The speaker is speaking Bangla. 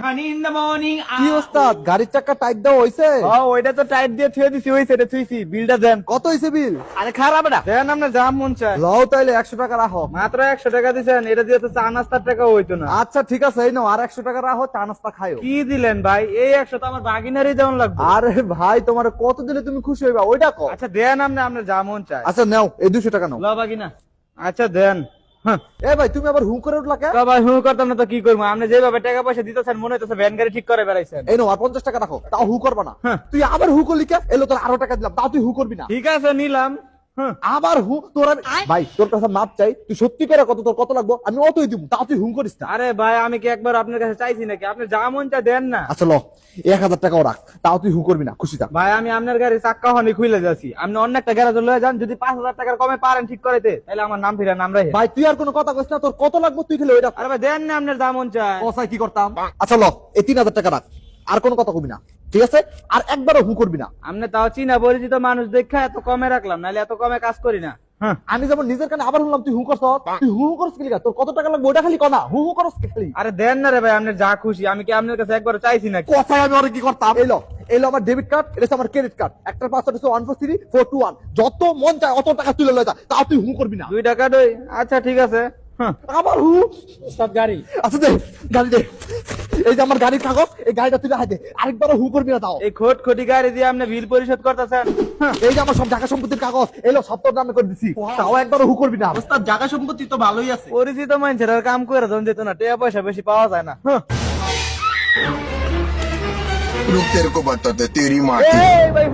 honey in the morning. কি ওস্তাদ গাড়ির চাকা টাইট দেওয়া হইছে? ওইটা তো টাইট দিয়ে থুয়ে দিছি, হইছে রে, থুইছি। বিলটা দেন। কত হইছে বিল? আরে খারাপ না, দেন আপনার যা মন চায়। লও তাইলে 100 টাকা রাখো। মাত্র 100 টাকা দিছেন, এটা দিয়ে তো চা নাস্তার টাকা হইতো না। আচ্ছা ঠিক আছে, এই নাও আর 100 টাকা রাখো, চা নাস্তা খাইও। কি দিলেন ভাই? এই 100 তো আমার বাগিনারই দেওয়ান লাগবে। আরে ভাই তোমার কত দিলে তুমি খুশি হইবা ওইটা কও। আচ্ছা দেন আপনি, আপনার যা মন চায়। আচ্ছা নাও এই 200 টাকা নাও। ল বাগিনা। আচ্ছা দেন। হ্যাঁ এ ভাই তুমি আবার হু করে উঠলা কে? তো ভাই হুঁ করতাম না তো কি করবো? আপনি যেভাবে টাকা পয়সা দিতেছেন মনে হইতেছে ভ্যান গাড়ি ঠিক করে বেড়াইছেন। এই নাও আর 50 টাকা রাখো, তাও হু করবা না। হ্যাঁ। তুই আবার হু করলি কে? এলো তোর আরো টাকা দিলাম, তাও তুই হু করবি না। ঠিক আছে নিলাম। হ্যাঁ আবার হু তোর ভাই তোর কাছে মাপ চাই, তুই সত্যি করে কত তোর কত লাগবে আমি অতই দিব, তাও তুই হু করিস না। আরে ভাই আমি কি একবার আপনার কাছে চাইছি নাকি? আপনি যা মন চায় দেন না। আচ্ছা ল 1000 টাকাও রাখ, তাও তুই হু করবি না, খুশি থাক। ভাই আমি আপনার গাড়ি চাক্কা হনি খুলে যাচ্ছি, আপনি অন্য একটা গ্যারাজ লয়ে যান, যদি 5000 টাকার কমে পারেন ঠিক করাইতে, তাহলে আমার নাম ফিরা নাম রাখে। ভাই তুই আর কোনো কথা কইস না, তোর কত লাগবে তুই খেলে ওইটা আরে ভাই দেন না, আপনার যা মন চায়। কসাই কি করতাম। আচ্ছা ল এই 3000 টাকা রাখ, আর কোনো কথা কবি না, ঠিক আছে? আর একবারও হু করবি না। আপনি তাও চিনা পরিচিত মানুষ দেখা এত কমে রাখলাম, নাহলে এত কমে কাজ করি না। হ্যাঁ আমি যেমন নিজের কানে আবার শুনলাম তুই হু করছ, তুই হু করছ কি লিগা? তোর কত টাকা লাগবে ওটা খালি কনা, হু করছ কি খালি? আরে দেন না রে ভাই, আপনার যা খুশি। আমি কি আপনার কাছে একবার চাইছি নাকি? কসাই আমি ওরে কি করতাম? এলো আমার ডেবিট কার্ড, এটা হচ্ছে আমার ক্রেডিট কার্ড, একটার পাসওয়ার্ড হচ্ছে 143421, যত মন চায় অত টাকা তুলে লয় যা, তাও তুই হু করবি না। 2 টাকা দই। আচ্ছা ঠিক আছে। হ্যাঁ আবার হু। ওস্তাদ গাড়ি। আচ্ছা দে গাড়ি দে, এই যে আমার গাড়ির কাগজ, এই গাড়িটা তুই রাখে দে, আরেকবারও হু করবি না তাও। এই খোট খটি গাড়ি দিয়ে আপনি বিল পরিশোধ করতেছেন? এই যে আমার সব জায়গা সম্পত্তির কাগজ, এলো সব তোর নামে করে দিছি, তাও একবারও হু করবি না। ওস্তাদ জায়গা সম্পত্তি তো ভালোই আছে। পরিচিত মানুষের আর কাম করে ধন যেত না, টাকা পয়সা বেশি পাওয়া যায় না। रुक तेरे को बताते तेरी माँ की। এই ভাই